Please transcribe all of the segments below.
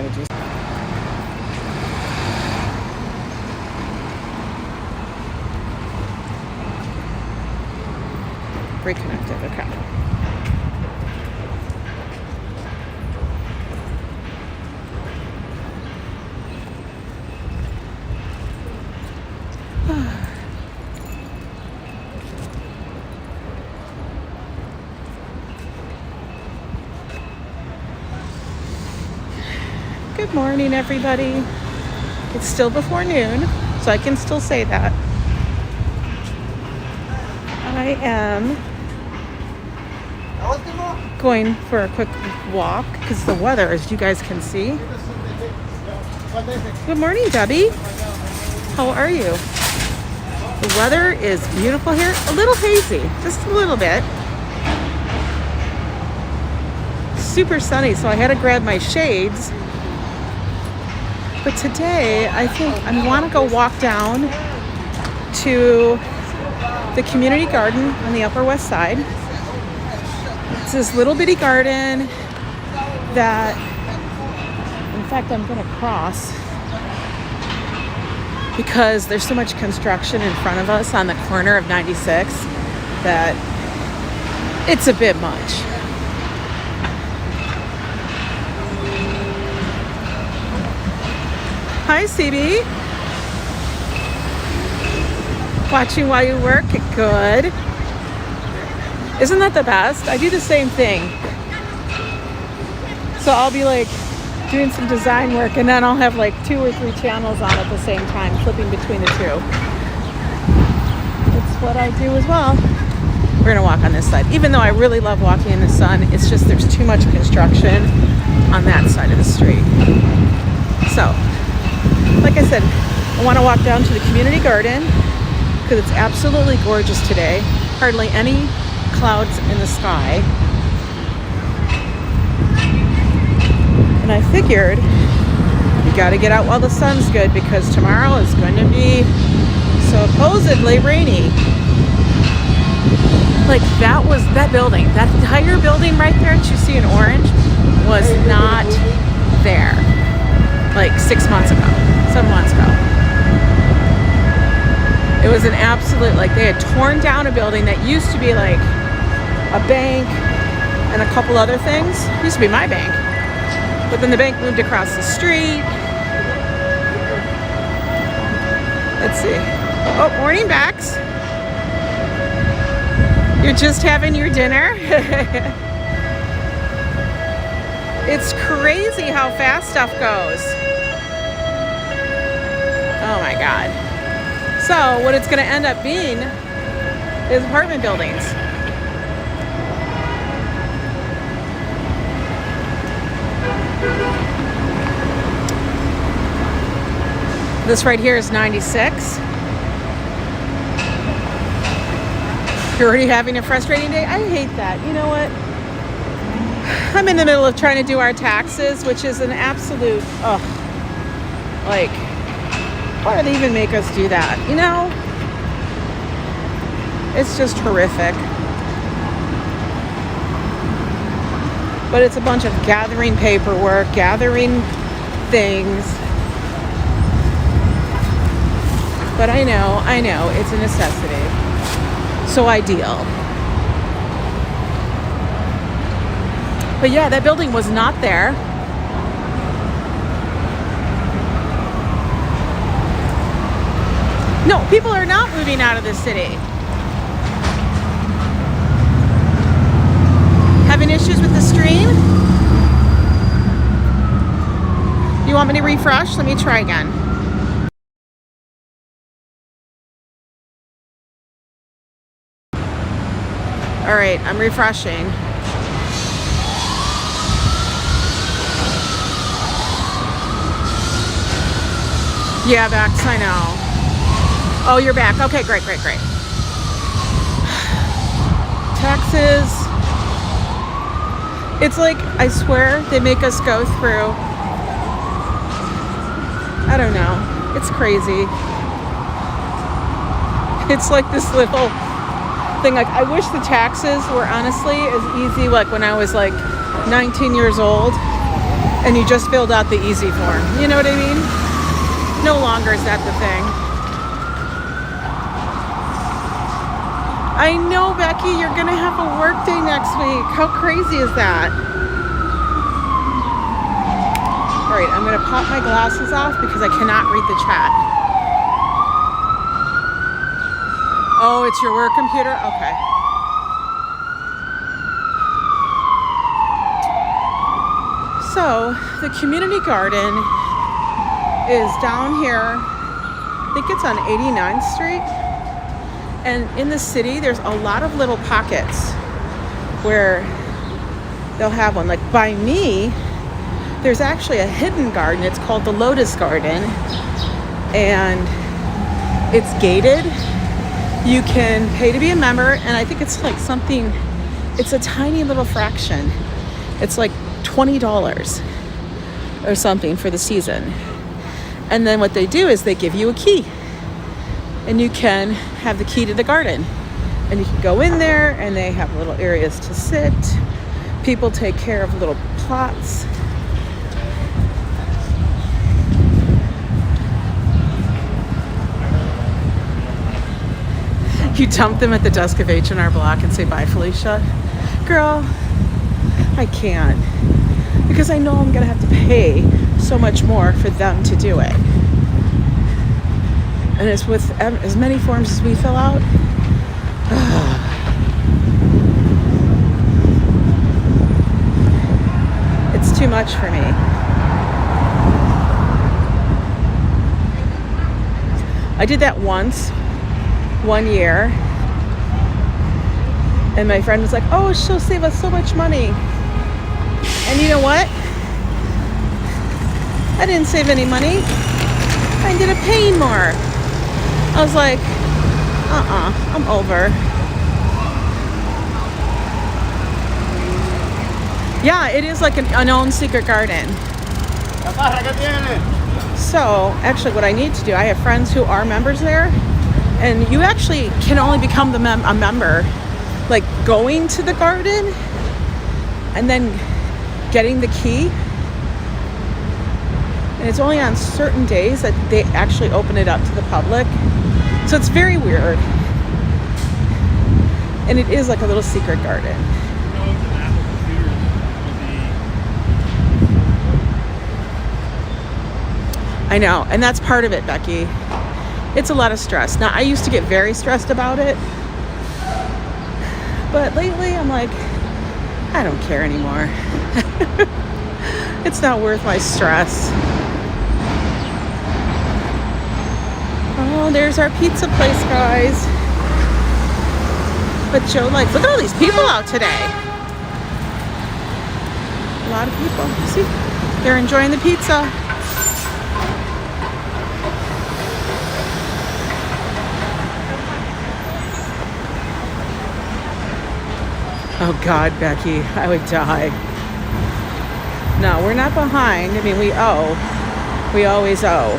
gotta do. Reconnected, okay. Good morning, everybody. It's still before noon, so I can still say that. I am going for a quick walk because the weather, as you guys can see. Good morning, Debbie. How are you? The weather is beautiful here. A little hazy, just a little bit. Super sunny, so I had to grab my shades. But today, I think I want to go walk down to the community garden on the Upper West Side. It's this little bitty garden that, in fact, I'm going to cross because there's so much construction in front of us on the corner of 96 that it's a bit much. Hi, CB. Watching while you work? Good. Isn't that the best? I do the same thing. So I'll be like doing some design work and then I'll have like 2 or 3 channels on at the same time, flipping between the two. It's what I do as well. We're gonna walk on this side. Even though I really love walking in the sun, it's just there's too much construction on that side of the street. So, like I said, I want to walk down to the community garden because it's absolutely gorgeous today. Hardly any clouds in the sky. And I figured you got to get out while the sun's good because tomorrow is going to be supposedly rainy. Like that building, that entire building right there that you see in orange was not there like 6 months ago. 7 months ago. It was an absolute, like they had torn down a building that used to be like a bank and a couple other things. It used to be my bank. But then the bank moved across the street. Let's see. Oh, morning, Bax. You're just having your dinner? It's crazy how fast stuff goes. Oh my God. So what it's going to end up being is apartment buildings. This right here is 96. You're already having a frustrating day? I hate that. You know what? I'm in the middle of trying to do our taxes, which is an absolute, like, why do they even make us do that? You know? It's just horrific. But it's a bunch of gathering paperwork, gathering things. But I know, it's a necessity. So ideal. But yeah, that building was not there. No, people are not moving out of the city. Having issues with the stream? You want me to refresh? Let me try again. All right, I'm refreshing. Yeah, Bax, I know. Oh, you're back. Okay, great. Taxes. It's like, I swear, they make us go through. I don't know. It's crazy. It's like this little thing. Like, I wish the taxes were honestly as easy like when I was like 19 years old. and you just filled out the easy form. You know what I mean? No longer is that the thing. I know, Becky, you're gonna have a work day next week. How crazy is that? All right, I'm gonna pop my glasses off because I cannot read the chat. Oh, it's your work computer? Okay. So, the community garden is down here. I think it's on 89th Street. And in the city, there's a lot of little pockets where they'll have one. Like by me, there's actually a hidden garden. It's called the Lotus Garden. And it's gated. You can pay to be a member. And I think it's like something, it's a tiny little fraction. It's like $20 or something for the season. And then what they do is they give you a key. And you can have the key to the garden. And you can go in there and they have little areas to sit. People take care of little plots. You dump them at the dusk of H&R Block and say, bye, Felicia. Girl, I can't. Because I know I'm going to have to pay so much more for them to do it. And it's with as many forms as we fill out. It's too much for me. I did that once, 1 year. And my friend was like, oh, she'll save us so much money. And you know what? I didn't save any money. I ended up paying more. I was like, I'm over. Yeah, it is like an own secret garden. So, actually what I need to do, I have friends who are members there, and you actually can only become a member, like going to the garden and then getting the key. And it's only on certain days that they actually open it up to the public. So it's very weird. And it is like a little secret garden. I know, and that's part of it, Becky. It's a lot of stress. Now, I used to get very stressed about it. But lately, I'm like, I don't care anymore. It's not worth my stress. Oh, there's our pizza place, guys. But Joe likes, look at all these people out today. A lot of people. See, they're enjoying the pizza. Oh God, Becky, I would die. No, we're not behind. I mean, we owe. We always owe.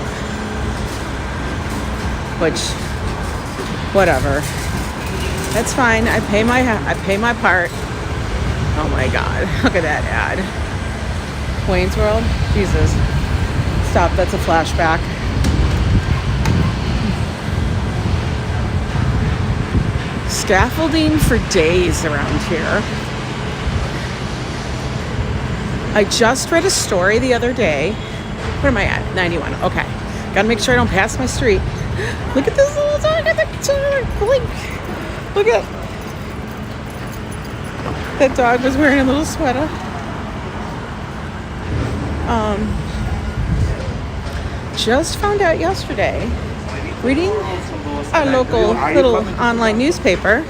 Which, whatever. That's fine. I pay my part. Oh my God, look at that ad. Wayne's World? Jesus. Stop, that's a flashback. Scaffolding for days around here. I just read a story the other day. Where am I at? 91. Okay. Gotta make sure I don't pass my street. Look at this little dog at the blink. Look at that dog was wearing a little sweater. Just found out yesterday, reading our local little online newspaper,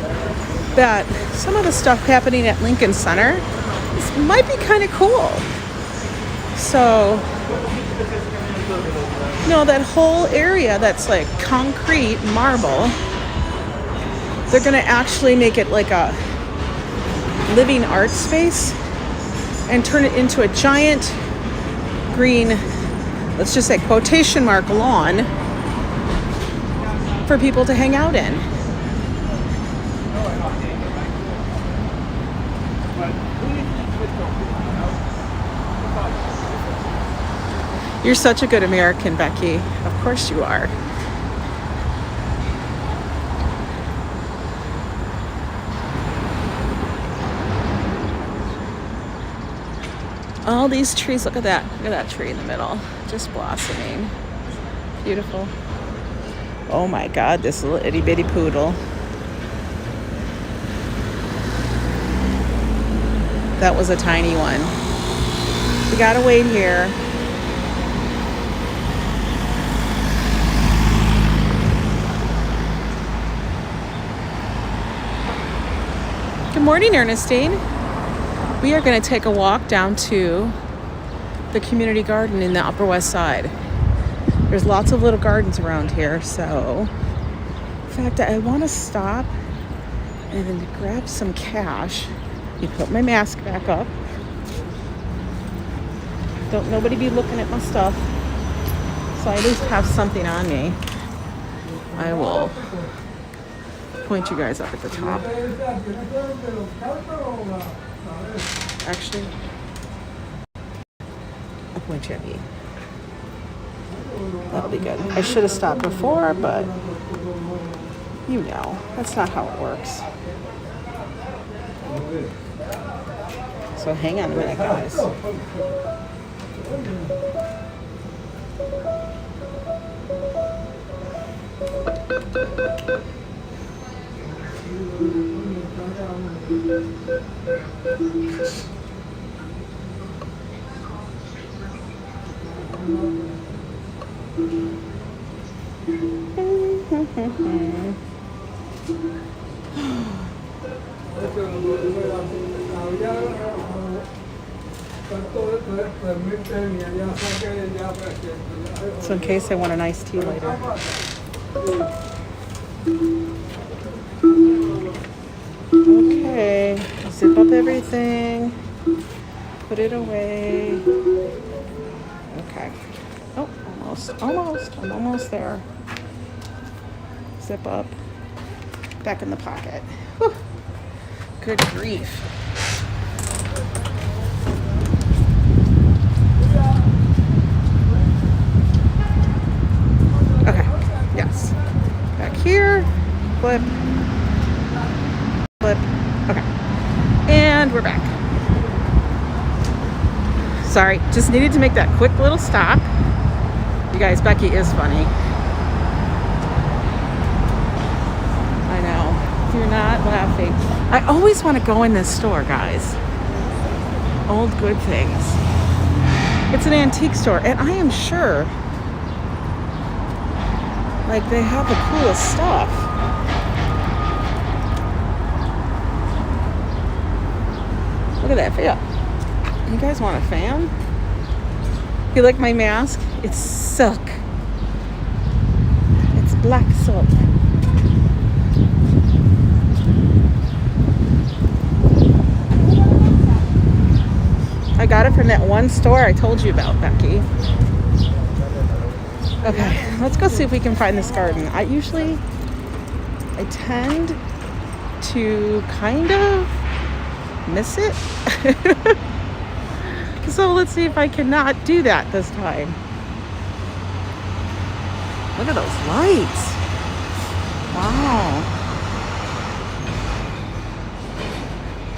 that some of the stuff happening at Lincoln Center might be kind of cool. So, you know, that whole area that's like concrete marble, they're going to actually make it like a living art space and turn it into a giant green, let's just say quotation mark, lawn for people to hang out in. You're such a good American, Becky. Of course you are. All these trees, look at that. Look at that tree in the middle. Just blossoming. Beautiful. Oh my God, this little itty bitty poodle. That was a tiny one. We gotta wait here. Good morning, Ernestine. We are going to take a walk down to the community garden in the Upper West Side. There's lots of little gardens around here, so in fact, I want to stop and grab some cash. You put my mask back up. Don't nobody be looking at my stuff. So I at least have something on me. I will point you guys up at the top. Actually, I'll point you at me. That'll be good. I should have stopped before, but you know, that's not how it works. So hang on a minute, guys. So in case I want an iced tea later. Okay, zip up everything, put it away. Okay. Oh, I'm almost there. Zip up, back in the pocket. Whew. Good grief. Okay, yes. Back here, flip. Okay, and we're back. Sorry, just needed to make that quick little stop. You guys, Becky is funny. I know. If you're not laughing. I always want to go in this store, guys. Old Good Things. It's an antique store, and I am sure like they have the coolest stuff. Look at that fan. You guys want a fan? You like my mask? It's silk. It's black silk. I got it from that one store I told you about, Becky. Okay, let's go see if we can find this garden. I tend to kind of miss it. So let's see if I cannot do that this time. Look at those lights. Wow.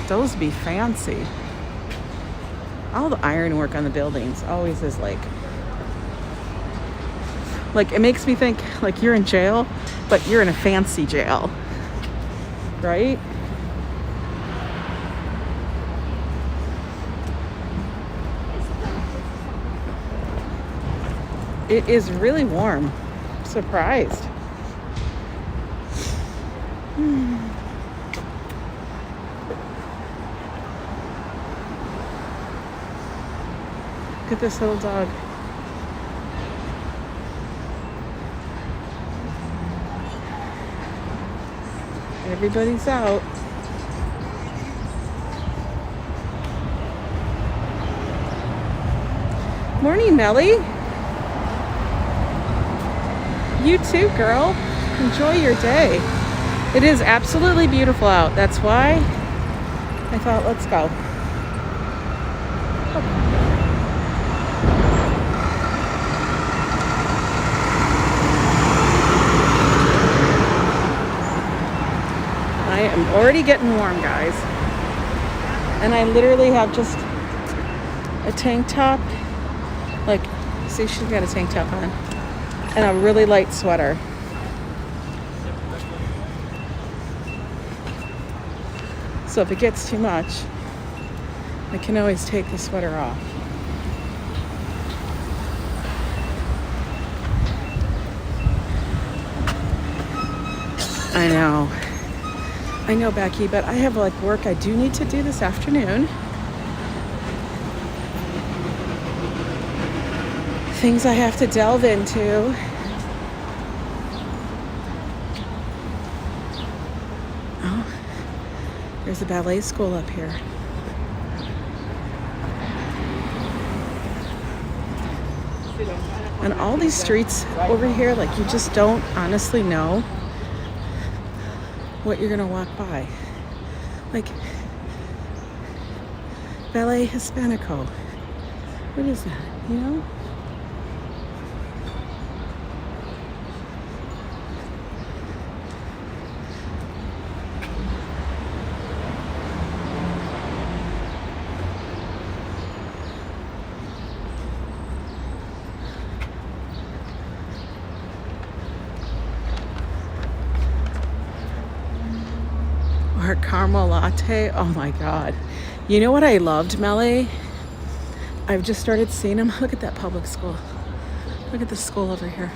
Those be fancy. All the ironwork on the buildings always is like it makes me think like you're in jail, but you're in a fancy jail, right? It is really warm. I'm surprised. Look at this little dog. Everybody's out. Morning, Melly. You too, girl. Enjoy your day. It is absolutely beautiful out. That's why I thought, let's go. already getting warm, guys. And I literally have just a tank top. Like, see, she's got a tank top on. And a really light sweater. So if it gets too much, I can always take the sweater off. I know, Becky, but I have like work I do need to do this afternoon. Things I have to delve into. Oh, there's a ballet school up here. And all these streets over here, like, you just don't honestly know what you're gonna walk by. Like, Ballet Hispanico. What is that, you know? Or caramel latte. Oh my God. You know what I loved, Melly? I've just started seeing them. Look at that public school. Look at the school over here.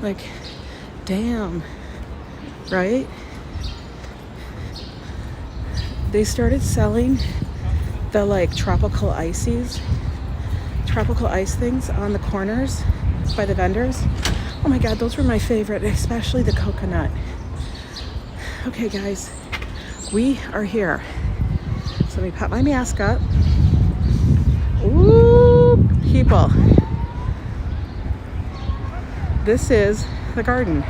Like, damn. Right? They started selling the like tropical ice things on the corners by the vendors. Oh my God, those were my favorite, especially the coconut. Okay, guys, we are here. So let me put my mask up. Ooh, people. This is the garden.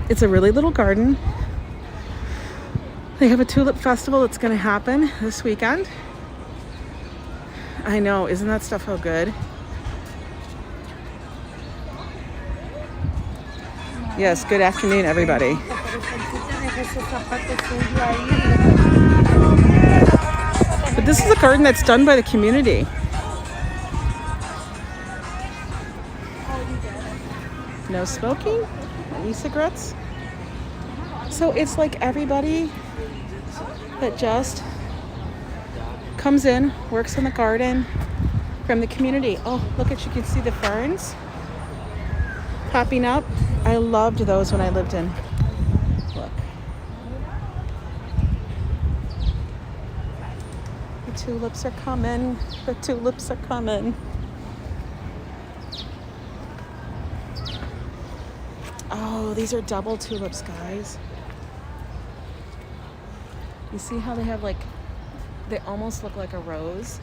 It's a really little garden. They have a Tulip Festival that's going to happen this weekend. I know, isn't that stuff so good? Yes, good afternoon, everybody. But this is a garden that's done by the community. No smoking, no e-cigarettes. So it's like everybody that just comes in, works in the garden from the community. Oh, look at, you can see the ferns popping up. I loved those when I lived in. Look. The tulips are coming. The tulips are coming. Oh, these are double tulips, guys. You see how they have like, they almost look like a rose.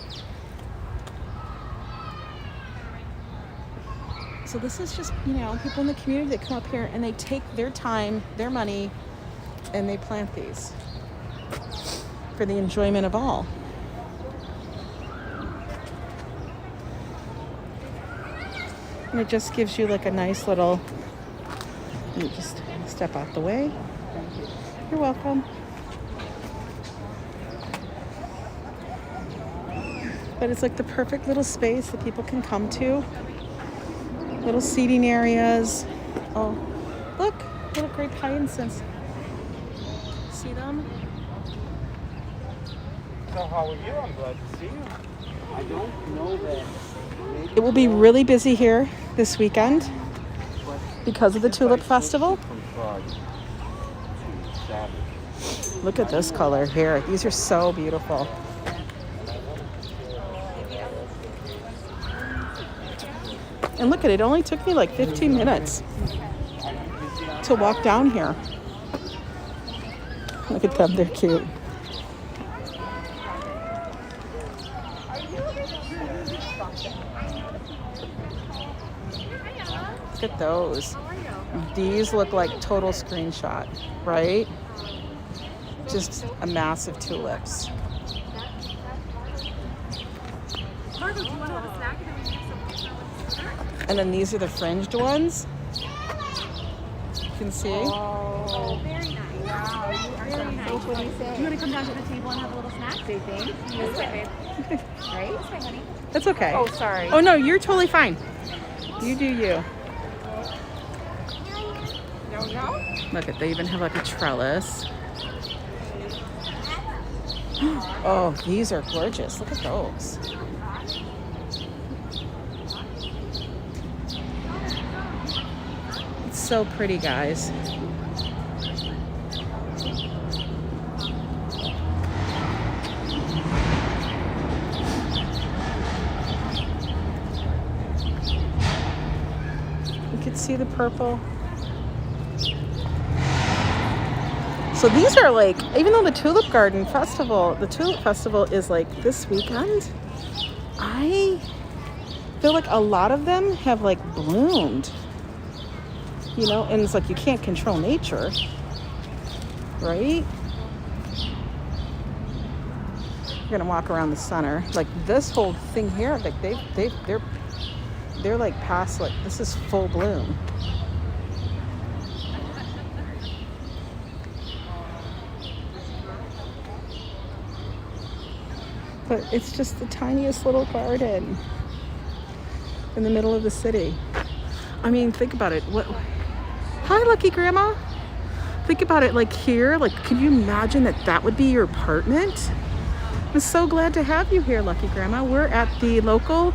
So this is just, you know, people in the community that come up here and they take their time, their money, and they plant these for the enjoyment of all. And it just gives you like a nice little, you just step out the way. You're welcome. But it's like the perfect little space that people can come to. Little seating areas. Oh, look, little grape hyacinths. See them? So how are you? I'm glad to see you. I don't know that. It will be really busy here this weekend because of the Tulip Festival. Look at this color here. These are so beautiful. And look at it, only took me like 15 minutes to walk down here. Look at them, they're cute. Look at those. These look like total screenshot, right? Just a massive tulips. And then these are the fringed ones. You can see. Oh, very nice. Wow, you are nice. What do you say? Do you want to come down to the table and have a little snack? Say thanks. This way, babe. Right? This way, honey. That's okay. Oh, sorry. Oh, no, you're totally fine. You do you. No? Look at, they even have like a trellis. Oh, these are gorgeous. Look at those. It's so pretty, guys. You can see the purple. So these are like, even though the Tulip Festival is like this weekend, I feel like a lot of them have like bloomed, you know, and it's like you can't control nature, right? We're gonna walk around the center. Like this whole thing here, like they're like past, like this is full bloom. But it's just the tiniest little garden in the middle of the city. I mean, think about it. What? Hi, Lucky Grandma. Think about it, like here, like, can you imagine that would be your apartment? I'm so glad to have you here, Lucky Grandma. We're at the local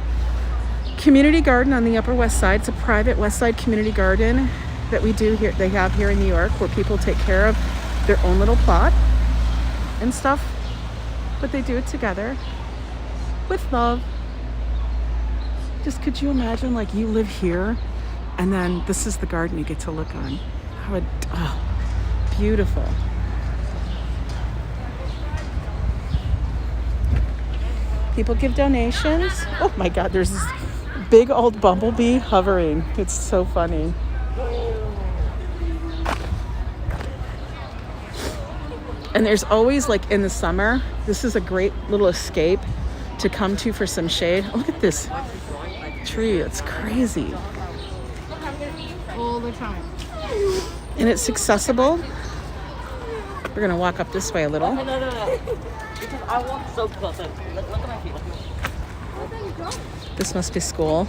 community garden on the Upper West Side. It's a private West Side community garden that we do here. They have here in New York, where people take care of their own little plot and stuff. But they do it together with love. Just could you imagine, like, you live here and then this is the garden you get to look on. How would, oh, beautiful. People give donations. Oh my God, there's this big old bumblebee hovering. It's so funny. And there's always, like, in the summer, this is a great little escape to come to for some shade. Look at this tree, it's crazy. All the time. And it's accessible. We're gonna walk up this way a little. No. Because I walk so close. Look at my feet. This must be school.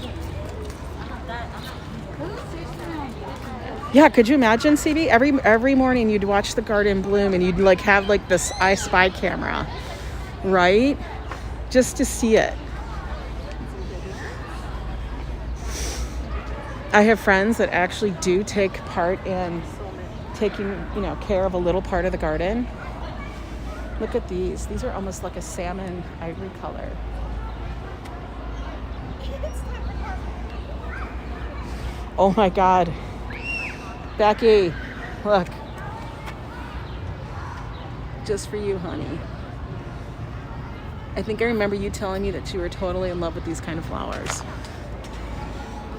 Yeah, could you imagine, CB? Every morning you'd watch the garden bloom and you'd like have like this I Spy camera, right? Just to see it. I have friends that actually do take part in taking, you know, care of a little part of the garden. Look at these. These are almost like a salmon ivory color. Oh my God. Becky, look. Just for you, honey. I think I remember you telling me that you were totally in love with these kind of flowers.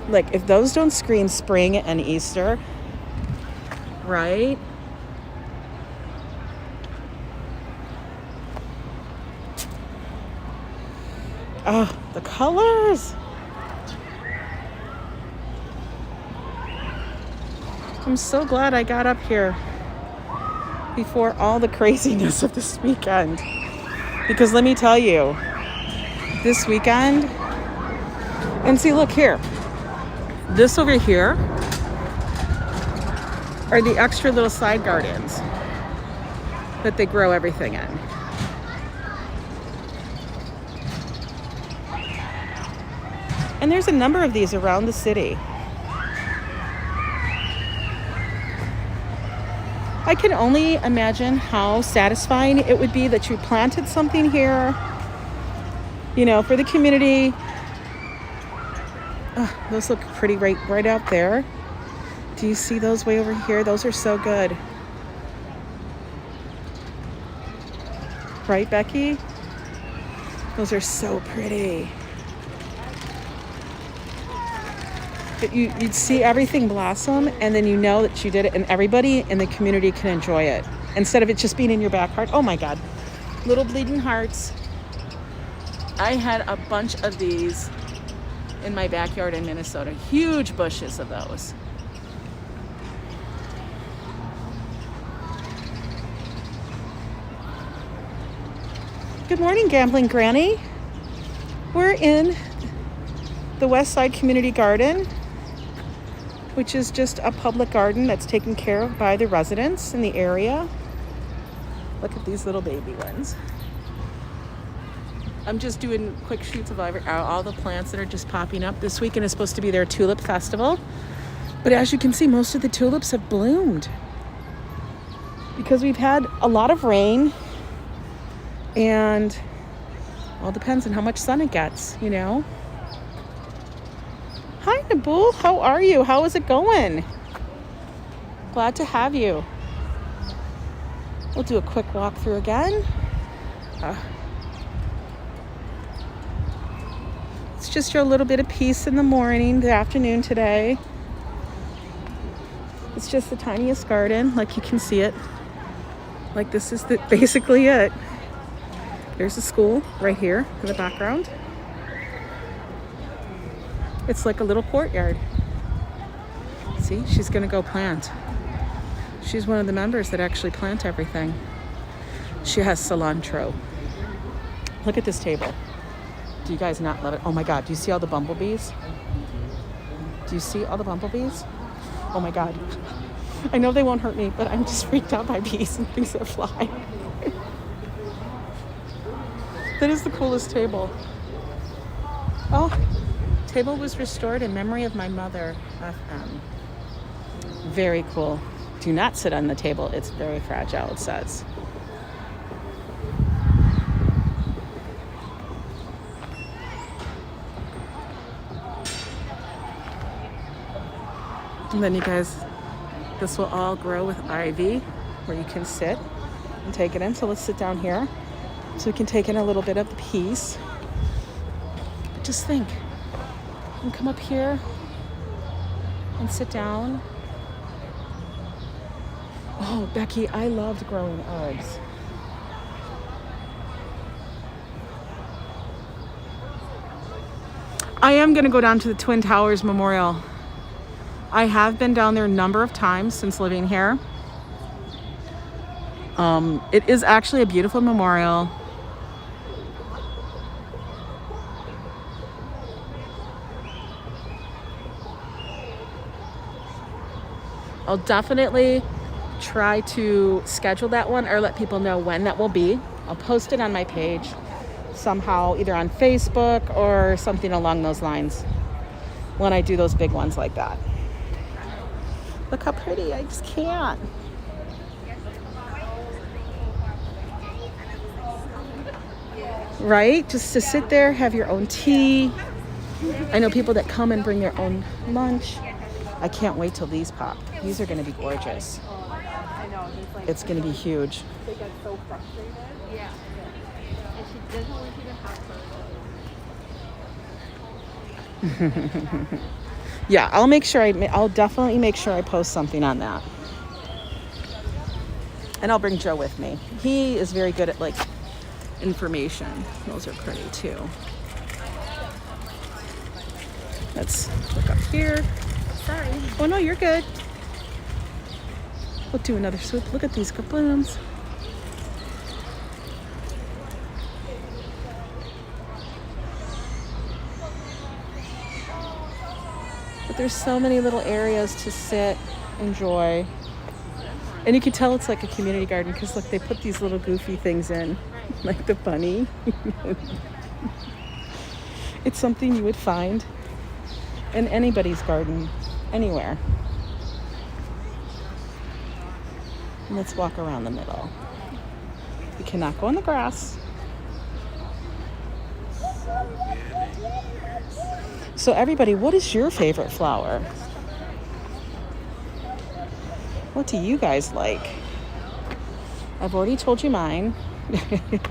Like, if those don't scream spring and Easter, right? Oh, the colors. I'm so glad I got up here before all the craziness of this weekend. Because let me tell you, this weekend, and see, look here. This over here are the extra little side gardens that they grow everything in. And there's a number of these around the city. I can only imagine how satisfying it would be that you planted something here, you know, for the community. Oh, those look pretty right out there. Do you see those way over here? Those are so good. Right, Becky? Those are so pretty. But you'd see everything blossom, and then you know that you did it, and everybody in the community can enjoy it. Instead of it just being in your back heart. Oh my God. Little bleeding hearts. I had a bunch of these in my backyard in Minnesota. Huge bushes of those. Good morning, Gambling Granny. We're in the West Side Community Garden, which is just a public garden that's taken care of by the residents in the area. Look at these little baby ones. I'm just doing quick shoots of all the plants that are just popping up. This weekend is supposed to be their Tulip Festival. But as you can see, most of the tulips have bloomed because we've had a lot of rain, and all depends on how much sun it gets, you know. Hi, Nabul. How are you? How is it going? Glad to have you. We'll do a quick walk through again. It's just a little bit of peace in the morning, the afternoon today. It's just the tiniest garden, like you can see it. Like this is basically it. There's a school right here in the background. It's like a little courtyard. See, she's gonna go plant. She's one of the members that actually plant everything. She has cilantro. Look at this table. Do you guys not love it? Oh my God, do you see all the bumblebees? Do you see all the bumblebees? Oh my God. I know they won't hurt me, but I'm just freaked out by bees and things that fly. That is the coolest table. Oh, table was restored in memory of my mother, FM. Very cool. Do not sit on the table. It's very fragile, it says. And then you guys, this will all grow with ivy where you can sit and take it in. So let's sit down here so we can take in a little bit of the peace. But just think, you can come up here and sit down. Oh, Becky, I loved growing herbs. I am going to go down to the Twin Towers Memorial. I have been down there a number of times since living here. It is actually a beautiful memorial. I'll definitely try to schedule that one or let people know when that will be. I'll post it on my page somehow, either on Facebook or something along those lines when I do those big ones like that. Look how pretty, I just can't. Right? Just to sit there, have your own tea. I know people that come and bring their own lunch. I can't wait till these pop. These are gonna be gorgeous. It's gonna be huge. They get so frustrated. Yeah. And she doesn't want you to have her. Yeah, I'll definitely make sure I post something on that. And I'll bring Joe with me. He is very good at like information. Those are pretty too. Let's look up here. Sorry. Oh no, you're good. We'll do another swoop. Look at these blooms. But there's so many little areas to sit, enjoy. And you can tell it's like a community garden because look, they put these little goofy things in, like the bunny. It's something you would find in anybody's garden, anywhere. And let's walk around the middle. We cannot go on the grass. So everybody, what is your favorite flower? What do you guys like? I've already told you mine,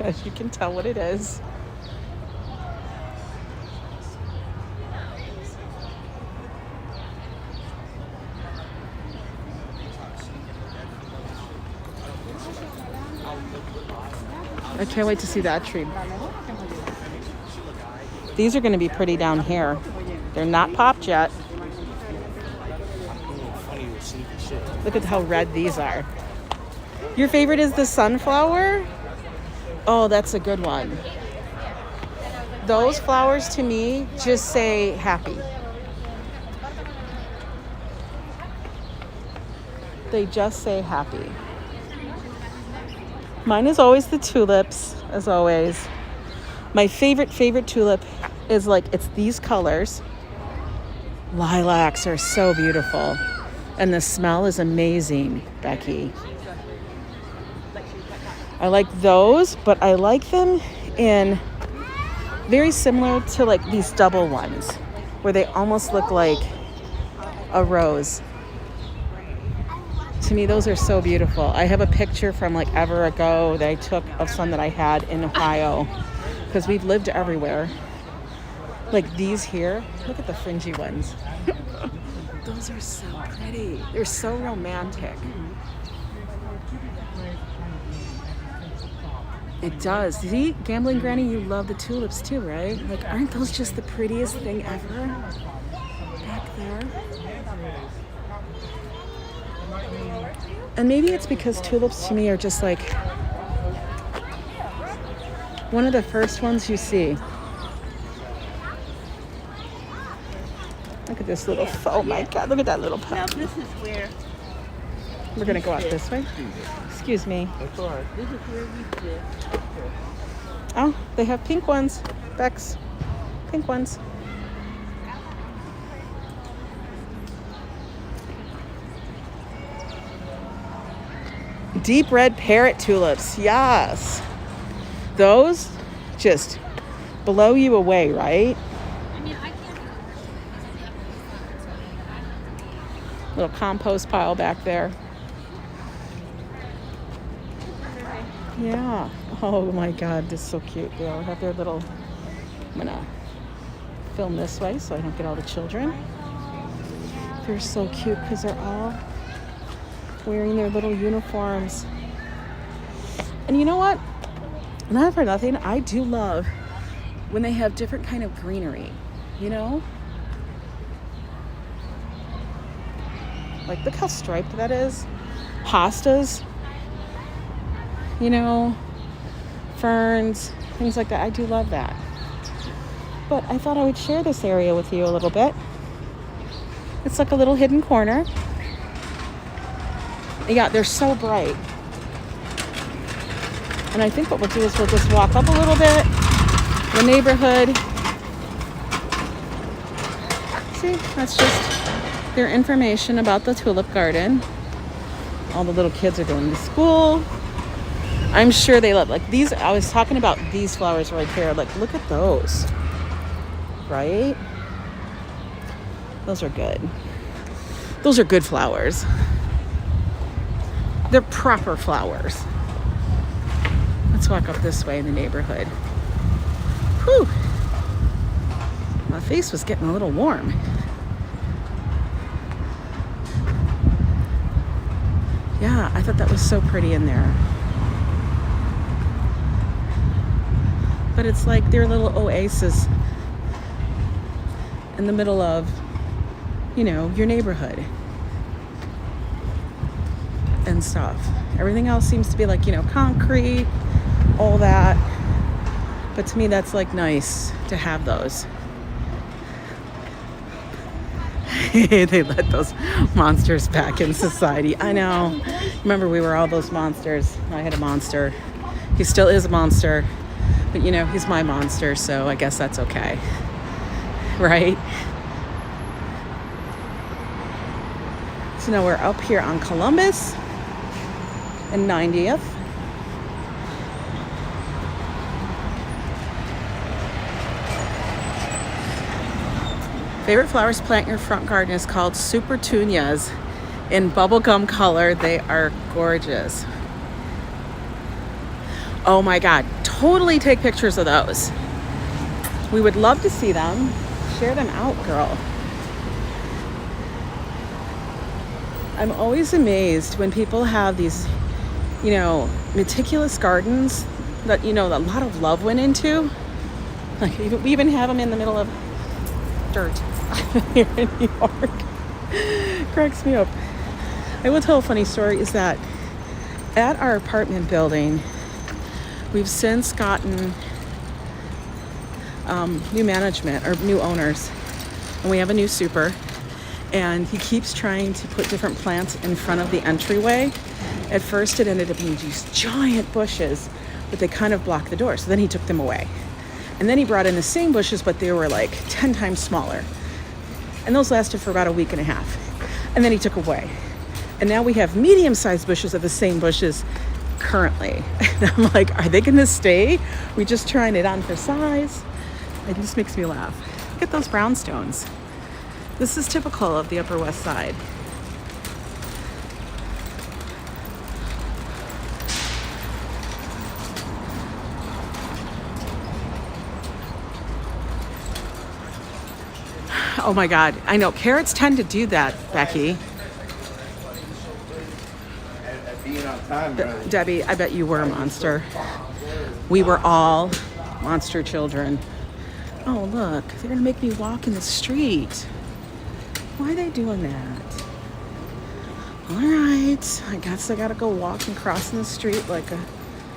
as you can tell what it is. I can't wait to see that tree. These are going to be pretty down here. They're not popped yet. Look at how red these are. Your favorite is the sunflower? Oh, that's a good one. Those flowers to me just say happy. They just say happy. Mine is always the tulips, as always. My favorite tulip is like, it's these colors. Lilacs are so beautiful. And the smell is amazing, Becky. I like those, but I like them in very similar to like these double ones, where they almost look like a rose. To me, those are so beautiful. I have a picture from like ever ago that I took of some that I had in Ohio, because we've lived everywhere. Like these here, look at the fringy ones. Those are so pretty. They're so romantic. It does. See, Gambling Granny, you love the tulips too, right? Like, aren't those just the prettiest thing ever? Back there. And maybe it's because tulips to me are just like one of the first ones you see. Look at this little, oh my God, look at that little pup. Now this is where We're gonna go out this way. Excuse me. That's all right. this is where we sit. Oh, they have pink ones. Bex, pink ones. Deep red parrot tulips, yes. Those just blow you away, right? Little compost pile back there. Yeah. Oh my God, this is so cute. They all have their little, I'm gonna film this way so I don't get all the children. They're so cute because they're all wearing their little uniforms. And you know what? Not for nothing, I do love when they have different kind of greenery, you know? Like, look how striped that is. Hostas, you know, ferns, things like that. I do love that. But I thought I would share this area with you a little bit. It's like a little hidden corner. Yeah, they're so bright. And I think what we'll do is we'll just walk up a little bit, the neighborhood. See, that's just their information about the tulip garden. All the little kids are going to school. I'm sure they love, like these, I was talking about these flowers right here. Like, look at those, right? Those are good. Those are good flowers. They're proper flowers. Let's walk up this way in the neighborhood. Whew. My face was getting a little warm. Yeah, I thought that was so pretty in there. But it's like their little oasis in the middle of, you know, your neighborhood and stuff. Everything else seems to be like, you know, concrete, all that. But to me, that's like nice to have those. They let those monsters back in society. I know. Remember, we were all those monsters. I had a monster. He still is a monster. But, you know, he's my monster, so I guess that's okay. Right? So now we're up here on Columbus and 90th. Favorite flowers to plant in your front garden is called Super Tunias in bubblegum color. They are gorgeous. Oh my God, totally take pictures of those. We would love to see them. Share them out, girl. I'm always amazed when people have these, you know, meticulous gardens that, you know, a lot of love went into. Like, we even have them in the middle of dirt. here in New York. Cracks me up. I will tell a funny story is that at our apartment building, we've since gotten new management or new owners, and we have a new super, and he keeps trying to put different plants in front of the entryway. At first it ended up being these giant bushes, but they kind of blocked the door, so then he took them away. And then he brought in the same bushes, but they were like 10 times smaller, and those lasted for about a week and a half, and then he took away. And now we have medium-sized bushes of the same bushes currently. And I'm like, are they gonna stay? We just trying it on for size? It just makes me laugh. Look at those brownstones. This is typical of the Upper West Side. Oh my God, I know, carrots tend to do that, Becky. Being on time, really. Debbie, I bet you were a monster. We were all monster children. Oh, look, they're gonna make me walk in the street. Why are they doing that? All right, I guess I gotta go walk and cross in the street like a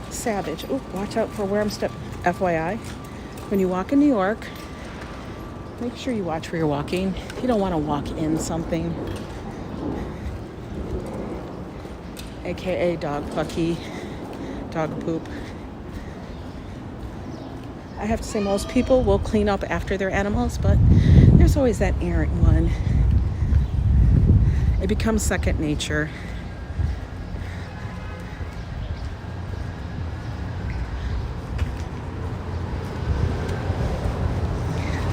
savage. Oh, watch out for where I'm stepping. FYI, when you walk in New York, make sure you watch where you're walking. You don't wanna walk in something. AKA dog pucky, dog poop. I have to say most people will clean up after their animals, but there's always that errant one. It becomes second nature.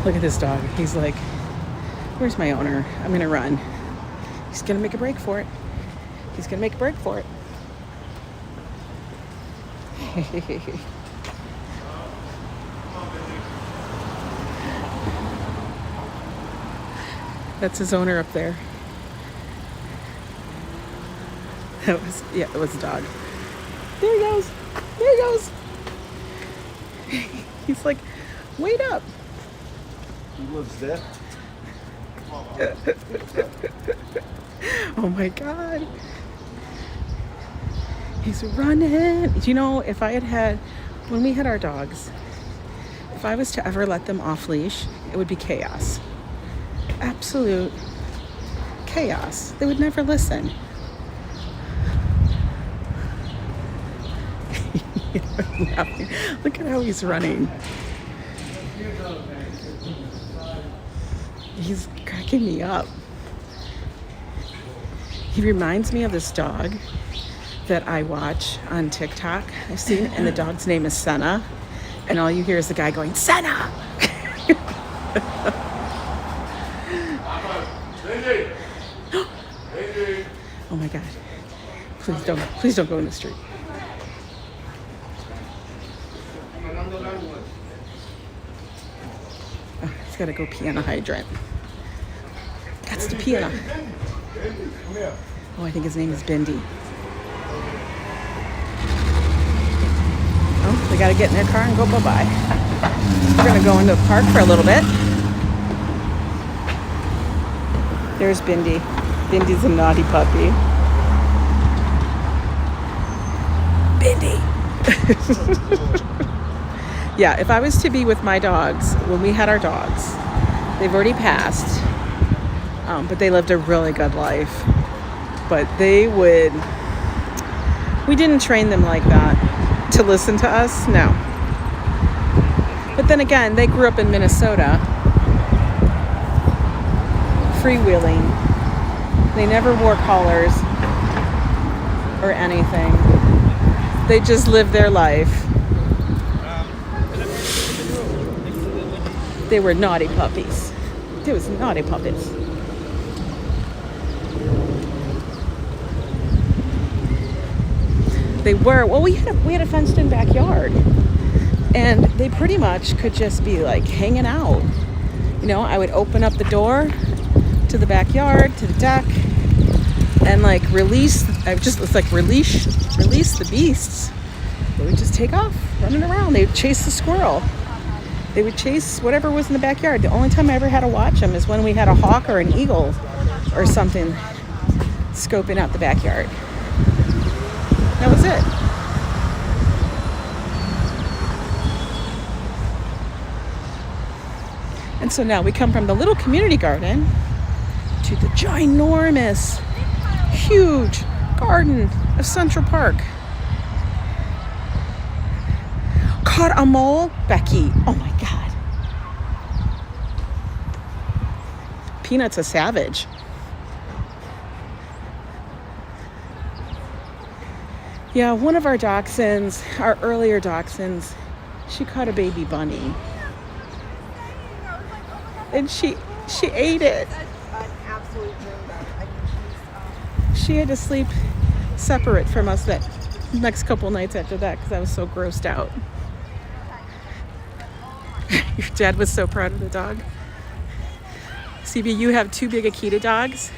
Look at this dog. He's like, where's my owner? I'm gonna run. He's gonna make a break for it. He's gonna make a break for it. That's his owner up there. It was a dog. There he goes. There he goes. He's like, wait up. He lives there. Oh my God. He's running. You know, if I when we had our dogs, if I was to ever let them off leash, it would be chaos. Absolute chaos. They would never listen. Look at how he's running. He's cracking me up. He reminds me of this dog that I watch on TikTok. I've seen, and the dog's name is Senna, and all you hear is the guy going, Senna! Oh my God. Please don't go in the street. Oh, he's gotta go pee on a hydrant. That's the pee on a... Oh, I think his name is Bindi. Oh, they gotta get in their car and go bye-bye. We're gonna go into the park for a little bit. There's Bindi. Bindi's a naughty puppy. Bindi! Yeah, if I was to be with my dogs, when we had our dogs, they've already passed, but they lived a really good life. But we didn't train them like that to listen to us, no. But then again, they grew up in Minnesota, freewheeling. They never wore collars or anything. They just lived their life. They were naughty puppies. They was naughty puppies. They were, well, we had a fenced-in backyard, and they pretty much could just be like hanging out. You know, I would open up the door to the backyard, to the deck, and like release the beasts. They would just take off, running around. They would chase the squirrel. They would chase whatever was in the backyard. The only time I ever had to watch them is when we had a hawk or an eagle or something scoping out the backyard. That was it. And so now we come from the little community garden to the ginormous, huge garden of Central Park. Caught a mole, Becky. Oh my God. Peanut's a savage. Yeah, one of our dachshunds, our earlier dachshunds, she caught a baby bunny. And she ate it. She had to sleep separate from us that next couple nights after that because I was so grossed out. Your dad was so proud of the dog. CB, you have 2 big Akita dogs.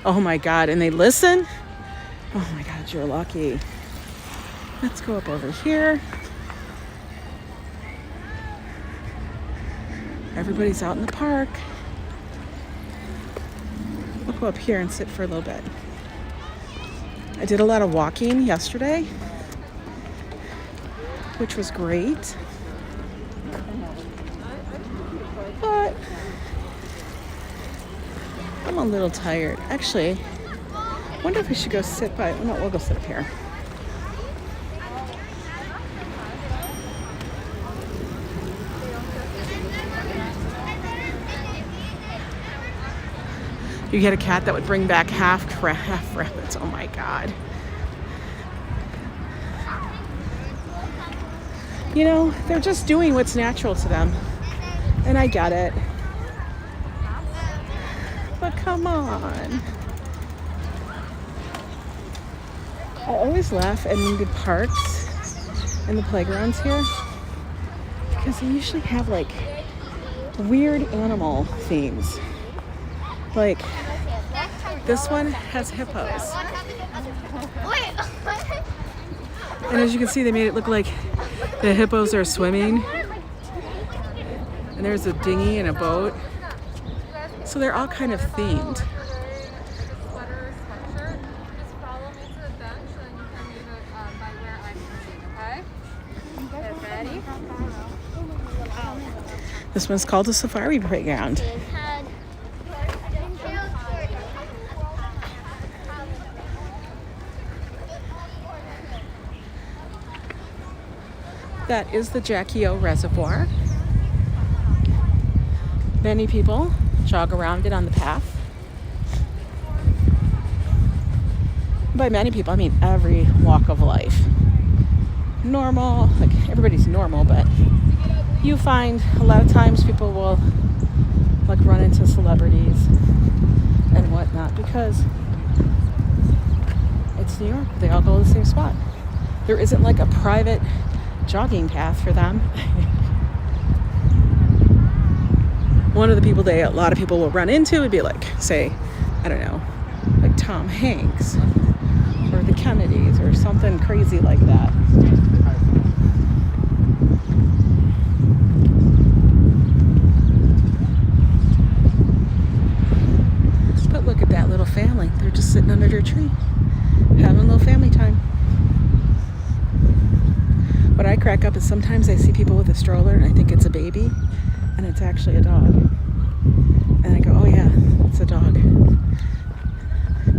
Oh my God, and they listen? Oh my God, you're lucky. Let's go up over here. Everybody's out in the park. We'll go up here and sit for a little bit. I did a lot of walking yesterday, which was great. But I'm a little tired. Actually, I wonder if we should go sit by. No, we'll go sit up here. You get a cat that would bring back half rabbits. Oh my God. You know, they're just doing what's natural to them. And I get it. But come on. I always laugh at the parks and the playgrounds here because they usually have like weird animal themes. Like, this one has hippos. And as you can see, they made it look like the hippos are swimming. And there's a dinghy and a boat. So they're all kind of themed. This one's called a safari playground. That is the Jackie O Reservoir. Many people jog around it on the path. By many people, I mean every walk of life. Normal, like everybody's normal, but you find a lot of times people will like run into celebrities and whatnot because it's New York. They all go to the same spot. There isn't like a private jogging path for them. One of the people a lot of people will run into would be like, say, I don't know, like Tom Hanks or the Kennedys or something crazy like that. But look at that little family. They're just sitting under their tree, having a little family time. What I crack up is sometimes I see people with a stroller and I think it's a baby and it's actually a dog. And I go, oh yeah, it's a dog.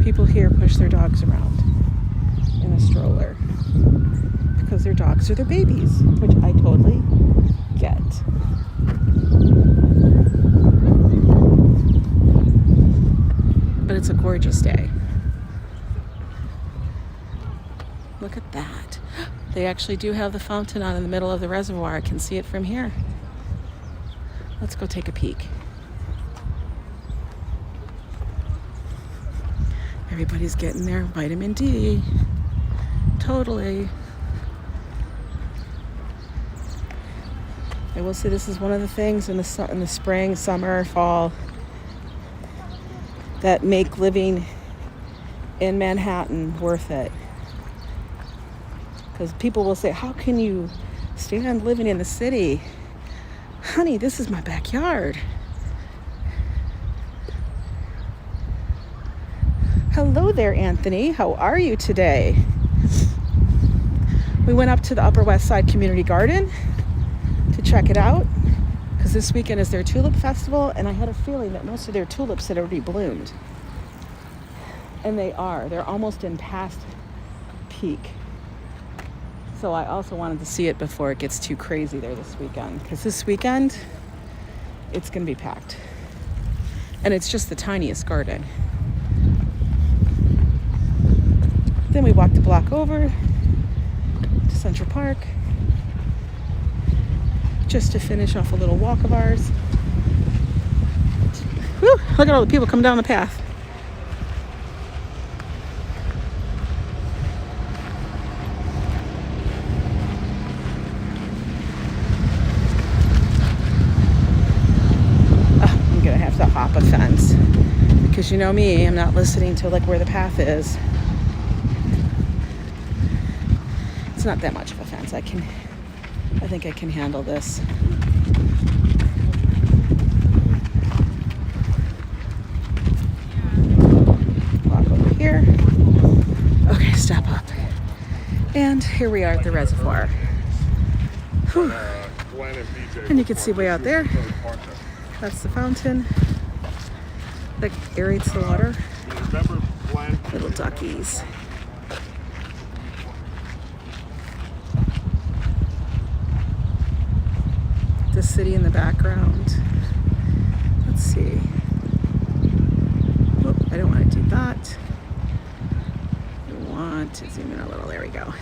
People here push their dogs around in a stroller because their dogs are their babies, which I totally get. But it's a gorgeous day. Look at that. They actually do have the fountain on in the middle of the reservoir. I can see it from here. Let's go take a peek. Everybody's getting their vitamin D. Totally. I will say this is one of the things in the spring, summer, fall that make living in Manhattan worth it. Because people will say, how can you stand living in the city? Honey, this is my backyard. Hello there, Anthony. How are you today? We went up to the Upper West Side Community Garden to check it out because this weekend is their Tulip Festival, and I had a feeling that most of their tulips had already bloomed. And they are. They're almost in past peak. So I also wanted to see it before it gets too crazy there this weekend, because this weekend it's going to be packed. And it's just the tiniest garden. Then we walked a block over to Central Park just to finish off a little walk of ours. Whew, look at all the people coming down the path. I'm gonna have to hop a fence because you know me, I'm not listening to like where the path is. It's not that much of a fence. I think I can handle this. Walk over here. Okay, step up. And here we are at the reservoir. Whew. And you can see way out there. That's the fountain that aerates the water. Little duckies. The city in the background. Let's see. Oh, I don't want to do that. I want to zoom in a little. There we go.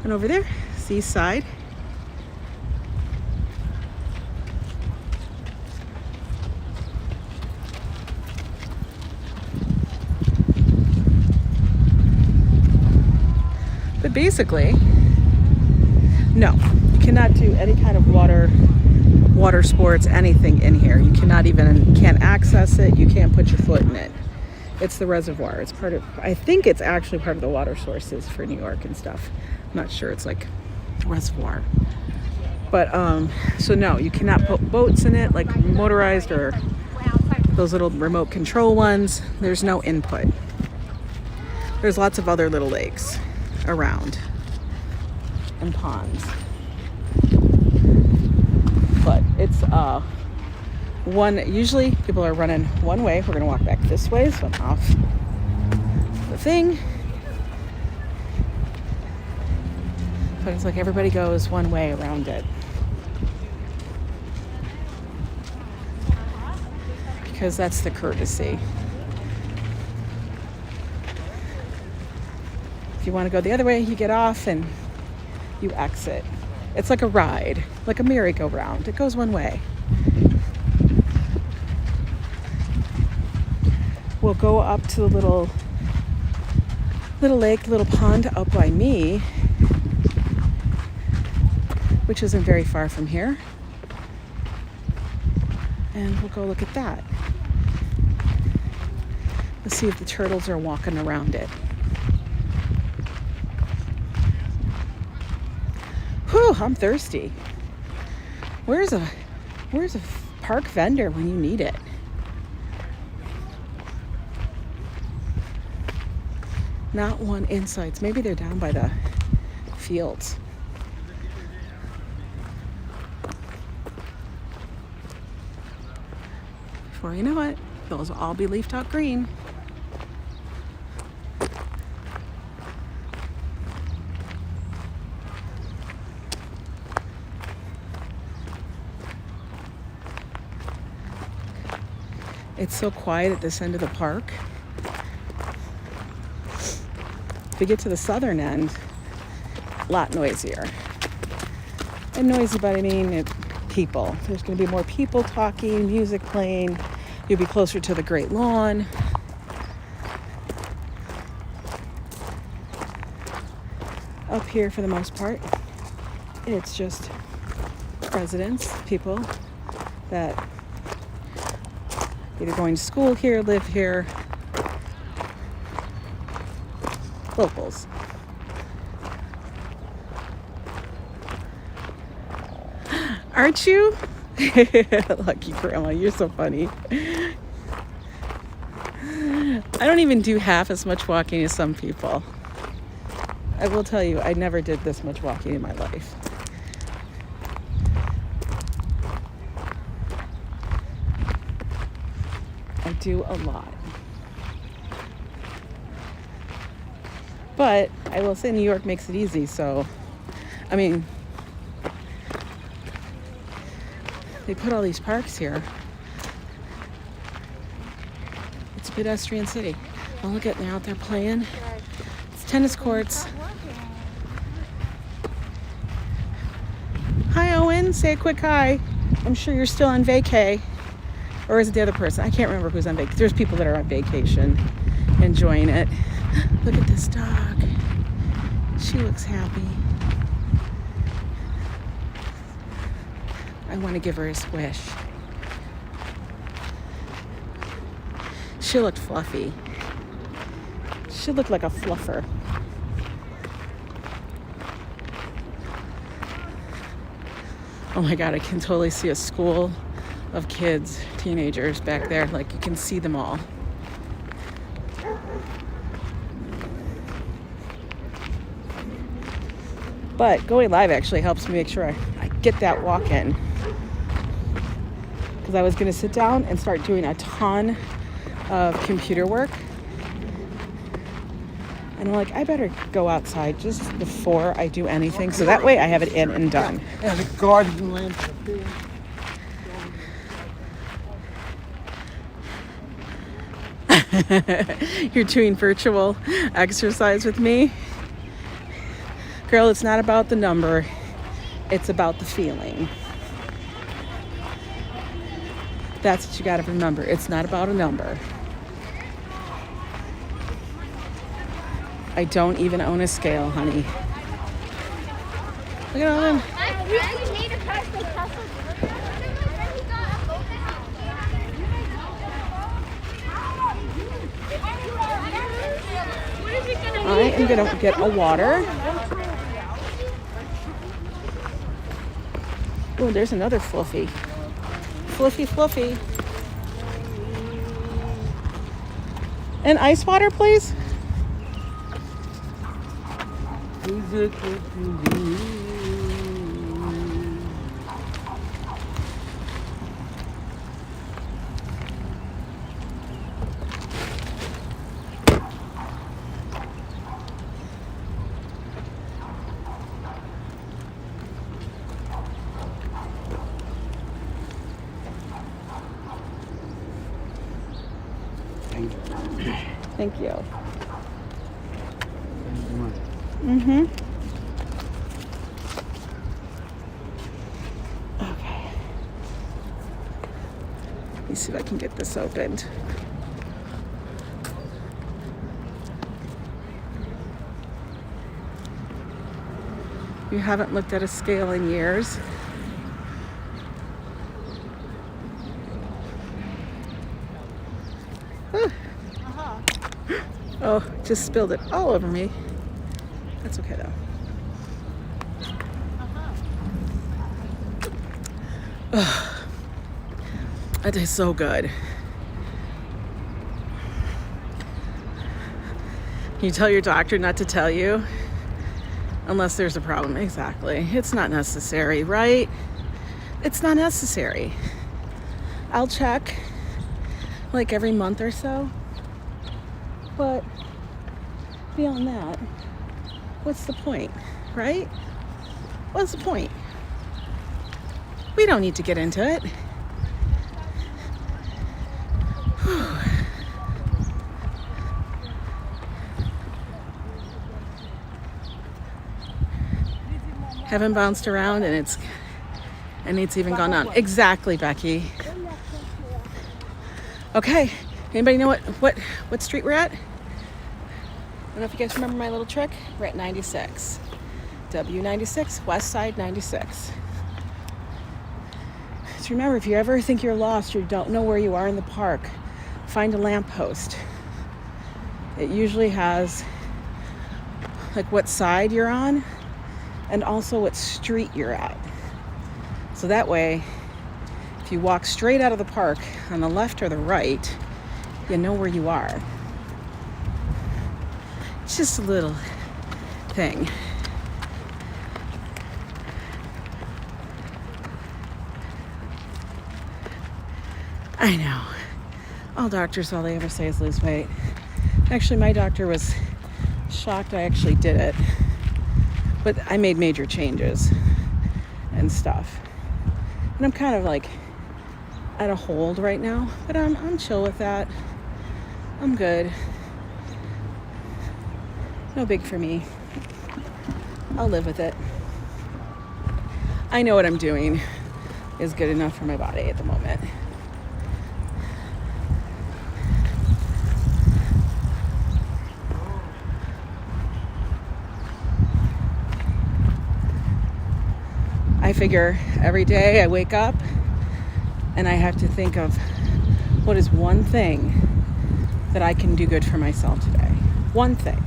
And over there, seaside. But basically, no, you cannot do any kind of water sports, anything in here. You can't access it. You can't put your foot in it. It's the reservoir. It's part of, I think it's actually part of the water sources for New York and stuff. I'm not sure. It's like a reservoir. But, so no, you cannot put boats in it, like motorized or those little remote control ones. There's no input. There's lots of other little lakes around. And ponds, but it's usually people are running one way. We're gonna walk back this way, so I'm off the thing, but it's like everybody goes one way around it because that's the courtesy. If you want to go the other way, you get off and you exit. It's like a ride, like a merry-go-round. It goes one way. We'll go up to the little lake, little pond up by me, which isn't very far from here. And we'll go look at that. Let's see if the turtles are walking around it. Whew, I'm thirsty. Where's a park vendor when you need it? Not one in sight. Maybe they're down by the fields. Before you know it, those will all be leafed out green. It's so quiet at this end of the park. If we get to the southern end, a lot noisier. And noisy, but I mean people. There's going to be more people talking, music playing. You'll be closer to the Great Lawn. Up here, for the most part, it's just residents, people that either going to school here, live here, locals. Aren't you? Lucky grandma, you're so funny. I don't even do half as much walking as some people. I will tell you, I never did this much walking in my life. I do a lot. But I will say New York makes it easy, so, I mean, they put all these parks here. It's a pedestrian city. Oh, look at, they're out there playing. It's tennis courts. Hi, Owen. Say a quick hi. I'm sure you're still on vacay. Or is it the other person? I can't remember who's on vacation. There's people that are on vacation enjoying it. Look at this dog. She looks happy. I want to give her a squish. She looked fluffy. She looked like a fluffer. Oh my God, I can totally see a school of kids, teenagers back there. Like you can see them all. But going live actually helps me make sure I get that walk in. Because I was going to sit down and start doing a ton of computer work. And I'm like, I better go outside just before I do anything. So that way I have it in and done. And the garden lamps up there. You're doing virtual exercise with me? Girl, it's not about the number. It's about the feeling. That's what you got to remember. It's not about a number. I don't even own a scale, honey. Look at all them. I am going to get a water. Oh, there's another fluffy. Fluffy, fluffy. And ice water, please. Thank you. Mm-hmm. Okay. Let me see if I can get this opened. You haven't looked at a scale in years. Oh, just spilled it all over me. That's okay though. Oh, that tastes so good. Can you tell your doctor not to tell you? Unless there's a problem. Exactly. It's not necessary, right? It's not necessary. I'll check like every month or so. But beyond that, what's the point, right? What's the point? We don't need to get into it. Haven't bounced around and it's even gone on. Exactly, Becky. Okay. Anybody know what street we're at? I don't know if you guys remember my little trick. We're at 96. W96, West Side 96. So remember, if you ever think you're lost or you don't know where you are in the park, find a lamppost. It usually has like what side you're on and also what street you're at. So that way, if you walk straight out of the park on the left or the right, you know where you are. It's just a little thing. I know. All doctors, all they ever say is lose weight. Actually, my doctor was shocked I actually did it. But I made major changes and stuff. And I'm kind of like at a hold right now, but I'm chill with that. I'm good. No big for me. I'll live with it. I know what I'm doing is good enough for my body at the moment. I figure every day I wake up and I have to think of what is one thing that I can do good for myself today. One thing.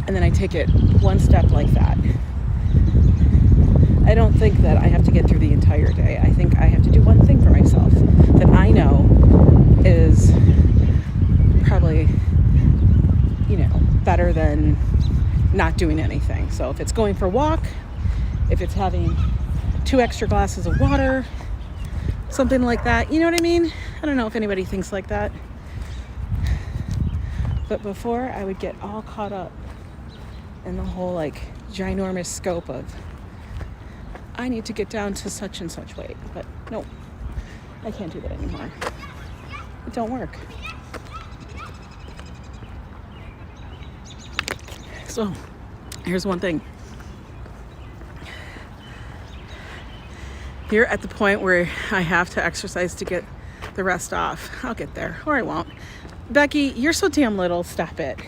And then I take it one step like that. I don't think that I have to get through the entire day. I think I have to do one thing for myself that I know is probably, better than not doing anything. So if it's going for a walk, if it's having 2 extra glasses of water, something like that, you know what I mean? I don't know if anybody thinks like that. But before, I would get all caught up in the whole ginormous scope of I need to get down to such and such weight. But no, I can't do that anymore. It don't work. So here's one thing. You're at the point where I have to exercise to get the rest off. I'll get there, or I won't. Becky, you're so damn little. Stop it.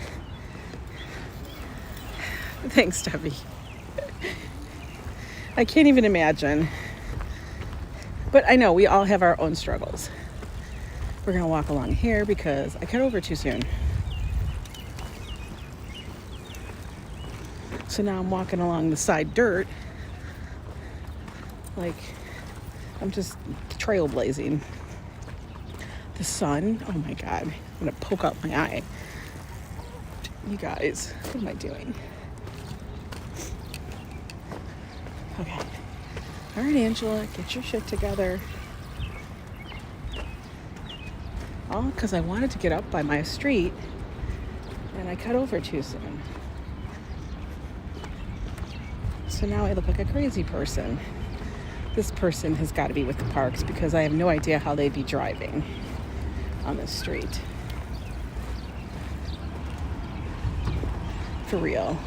Thanks, Debbie. I can't even imagine. But I know we all have our own struggles. We're going to walk along here because I cut over too soon. So now I'm walking along the side dirt. I'm just trailblazing. The sun, oh my God, I'm gonna poke out my eye. You guys, what am I doing? Okay. All right, Angela, get your shit together. All because I wanted to get up by my street and I cut over too soon. So now I look like a crazy person. This person has got to be with the parks because I have no idea how they'd be driving on this street. For real.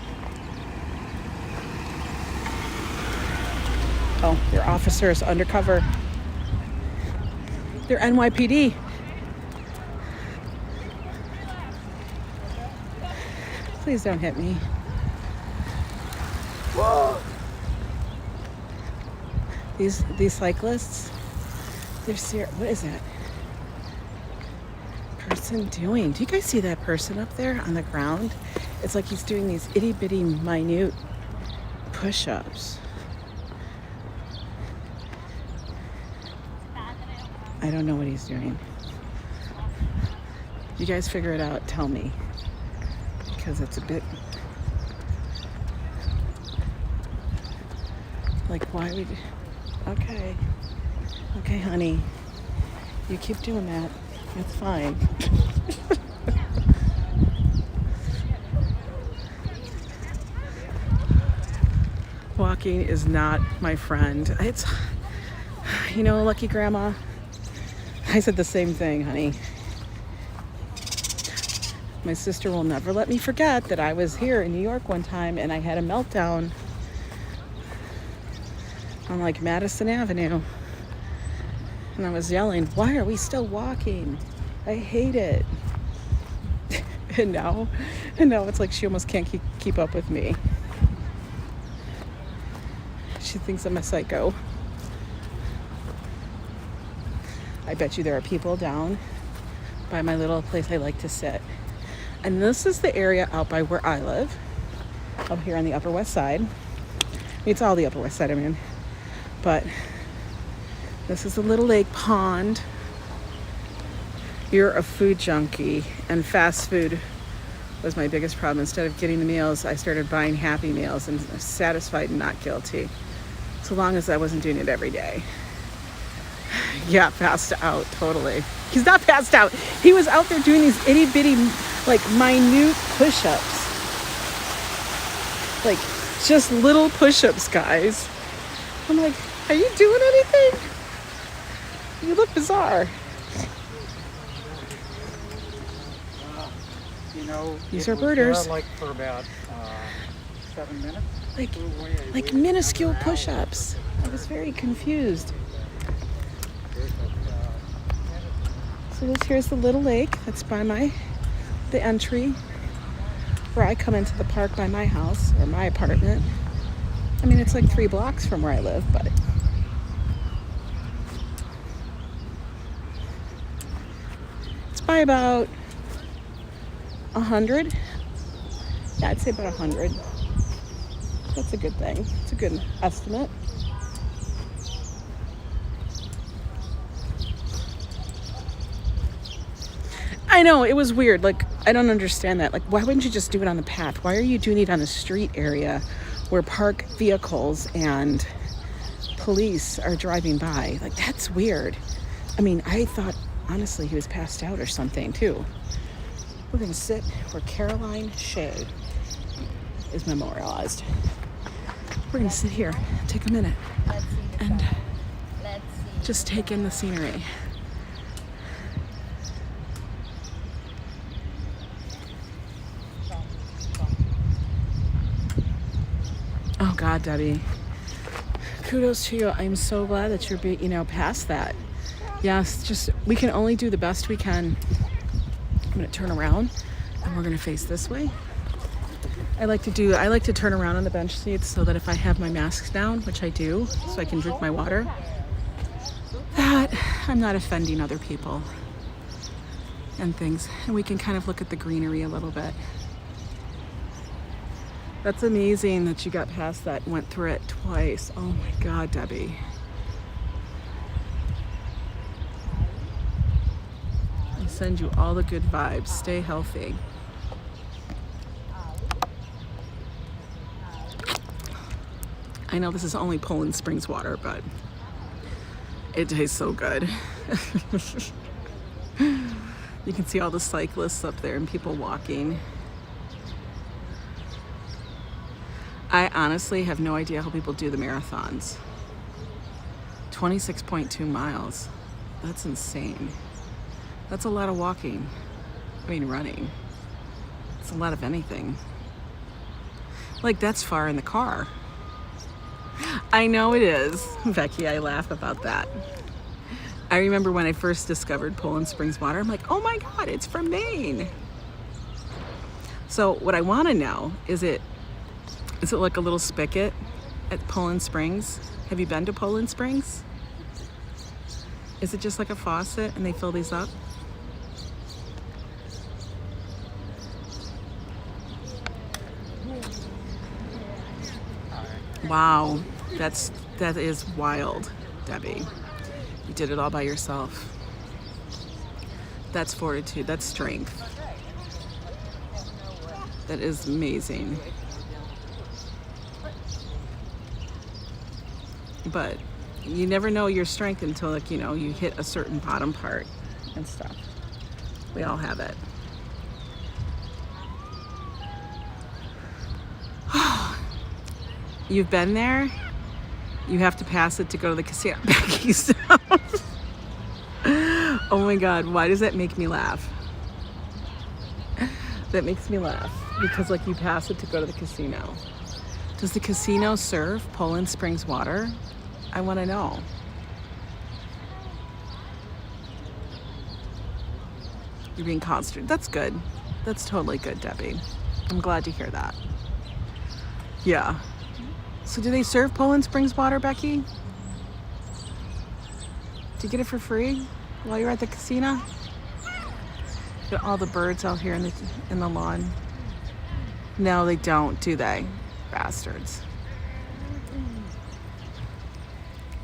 Oh, they're officers undercover. They're NYPD. Please don't hit me. Whoa. These cyclists, they're serious. What is that person doing? Do you guys see that person up there on the ground? It's like he's doing these itty bitty minute push-ups. I don't know what he's doing. You guys figure it out, tell me. Because it's a bit why would you? Okay, honey. You keep doing that. It's fine. Walking is not my friend. It's, Lucky Grandma. I said the same thing, honey. My sister will never let me forget that I was here in New York one time and I had a meltdown on Madison Avenue. And I was yelling, why are we still walking? I hate it. and now it's like she almost can't keep up with me. She thinks I'm a psycho. I bet you there are people down by my little place I like to sit. And this is the area out by where I live, up here on the Upper West Side. It's all the Upper West Side, But this is a little lake pond. You're a food junkie, and fast food was my biggest problem. Instead of getting the meals, I started buying Happy Meals and satisfied and not guilty. So long as I wasn't doing it every day. Yeah, passed out, totally. He's not passed out. He was out there doing these itty bitty, like minute push-ups. Like just little push-ups, guys. I'm like, are you doing anything? You look bizarre. You know, these are birders. Like for about 7 minutes. Like minuscule push-ups. I was very confused. So this here's the little lake that's by the entry where I come into the park by my house or my apartment. I mean, it's like 3 blocks from where I live, but it's by about 100. Yeah, I'd say about 100. That's a good thing. It's a good estimate. I know, it was weird. Like, I don't understand that. Like, why wouldn't you just do it on the path? Why are you doing it on the street area where parked vehicles and police are driving by? Like, that's weird. I mean, I thought, honestly, he was passed out or something, too. We're going to sit where Caroline Shea is memorialized. We're going to sit here, take a minute, and just take in the scenery. Oh God, Debbie. Kudos to you. I'm so glad that you're past that. Yes, just we can only do the best we can. I'm gonna turn around and we're gonna face this way. I like to turn around on the bench seats so that if I have my mask down, which I do, so I can drink my water, that I'm not offending other people and things. And we can kind of look at the greenery a little bit. That's amazing that you got past that and went through it twice. Oh my God, Debbie. I send you all the good vibes. Stay healthy. I know this is only Poland Springs water, but it tastes so good. You can see all the cyclists up there and people walking. I honestly have no idea how people do the marathons. 26.2 miles. That's insane. That's a lot of walking. I mean, running. It's a lot of anything. Like, that's far in the car. I know it is. Becky, I laugh about that. I remember when I first discovered Poland Springs water, I'm like, oh my God, it's from Maine. So what I want to know is it like a little spigot at Poland Springs? Have you been to Poland Springs? Is it just like a faucet and they fill these up? Wow, that is wild, Debbie. You did it all by yourself. That's fortitude, that's strength. That is amazing. But you never know your strength until, like, you know, you hit a certain bottom part and stuff. We all have it. You've been there? You have to pass it to go to the casino. Becky's house. Oh my God, why does that make me laugh? That makes me laugh because, like, you pass it to go to the casino. Does the casino serve Poland Springs water? I want to know. You're being constant. That's good. That's totally good, Debbie. I'm glad to hear that. Yeah. So do they serve Poland Springs water, Becky? Do you get it for free while you're at the casino? Got all the birds out here in the lawn. No, they don't, do they? Bastards.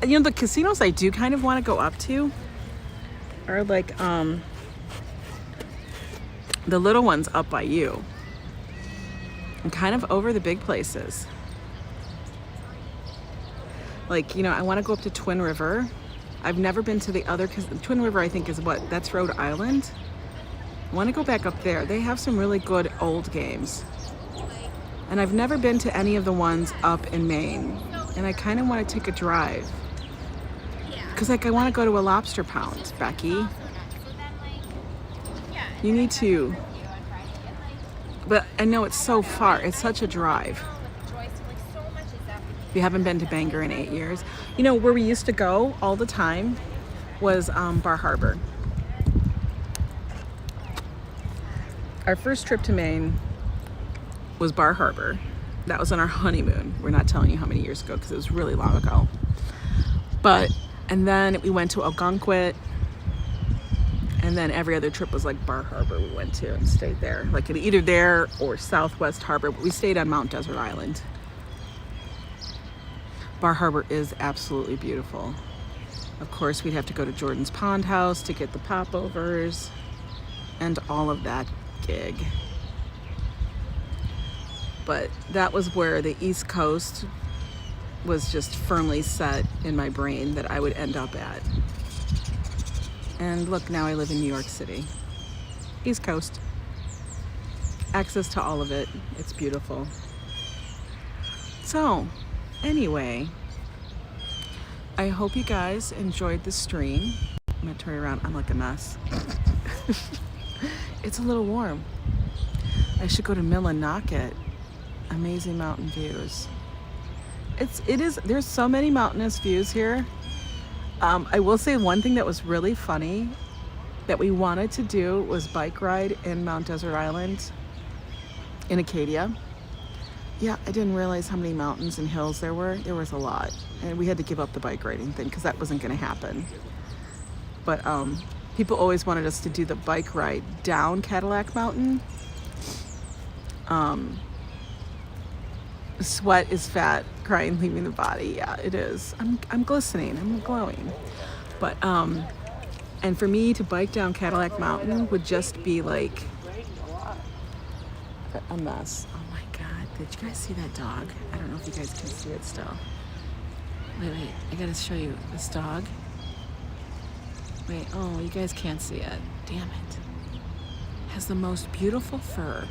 You know, the casinos I do kind of want to go up to are like the little ones up by you and kind of over the big places. Like, you know, I want to go up to Twin River. I've never been to the other, because Twin River I think is that's Rhode Island. I want to go back up there. They have some really good old games. And I've never been to any of the ones up in Maine. And I kind of want to take a drive. Because like I want to go to a lobster pound, Becky. You need to. But I know it's so far. It's such a drive. We haven't been to Bangor in 8 years. You know, where we used to go all the time was Bar Harbor. Our first trip to Maine was Bar Harbor. That was on our honeymoon. We're not telling you how many years ago because it was really long ago. And then we went to Algonquin, and then every other trip was like Bar Harbor we went to and stayed there. Like either there or Southwest Harbor, but we stayed on Mount Desert Island. Bar Harbor is absolutely beautiful. Of course, we'd have to go to Jordan's Pond House to get the popovers and all of that gig. But that was where the East Coast was just firmly set in my brain that I would end up at. And look, now I live in New York City. East Coast. Access to all of it. It's beautiful. So, anyway, I hope you guys enjoyed the stream. I'm gonna turn around, I'm like a mess. It's a little warm. I should go to Millinocket. Amazing mountain views. There's so many mountainous views here. I will say one thing that was really funny that we wanted to do was bike ride in Mount Desert Island in Acadia. Yeah, I didn't realize how many mountains and hills there were. There was a lot. And we had to give up the bike riding thing because that wasn't going to happen. But people always wanted us to do the bike ride down Cadillac Mountain. Sweat is fat, crying leaving the body. Yeah, it is. I'm glistening, I'm glowing. But and for me to bike down Cadillac Mountain would just be like a mess. Oh my God, did you guys see that dog? I don't know if you guys can see it still. Wait, I gotta show you this dog. Wait, oh, you guys can't see it. Damn it. Has the most beautiful fur.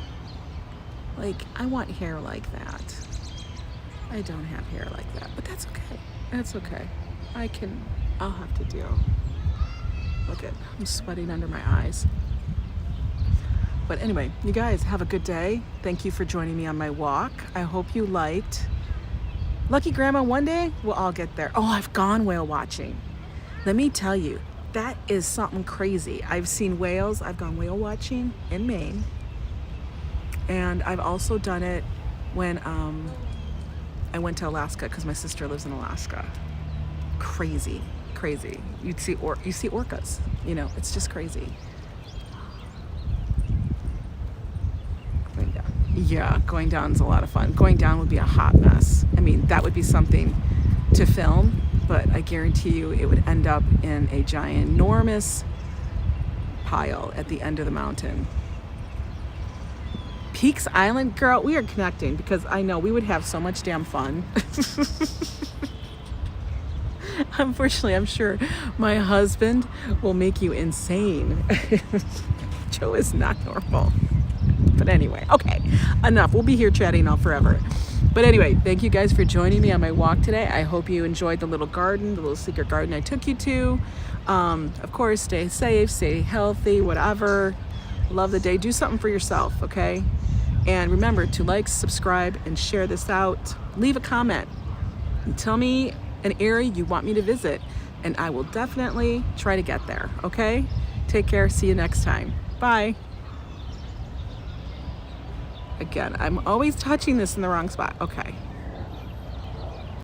Like, I want hair like that. I don't have hair like that, but that's okay. That's okay. I'll have to deal. Look at, I'm sweating under my eyes. But anyway, you guys have a good day. Thank you for joining me on my walk. I hope you liked. Lucky Grandma, one day we'll all get there. Oh, I've gone whale watching. Let me tell you, that is something crazy. I've seen whales. I've gone whale watching in Maine. And I've also done it when I went to Alaska because my sister lives in Alaska. Crazy. You see orcas. You know, it's just crazy. Going down. Yeah, going down is a lot of fun. Going down would be a hot mess. I mean, that would be something to film, but I guarantee you it would end up in a ginormous pile at the end of the mountain. Peaks Island, girl, we are connecting because I know we would have so much damn fun. Unfortunately, I'm sure my husband will make you insane. Joe is not normal. But anyway, okay, enough. We'll be here chatting all forever. But anyway, thank you guys for joining me on my walk today. I hope you enjoyed the little garden, the little secret garden I took you to. Of course, stay safe, stay healthy, whatever. Love the day. Do something for yourself, okay? And remember to like, subscribe, and share this out. Leave a comment and tell me an area you want me to visit, and I will definitely try to get there, okay? Take care. See you next time. Bye. Again, I'm always touching this in the wrong spot. Okay.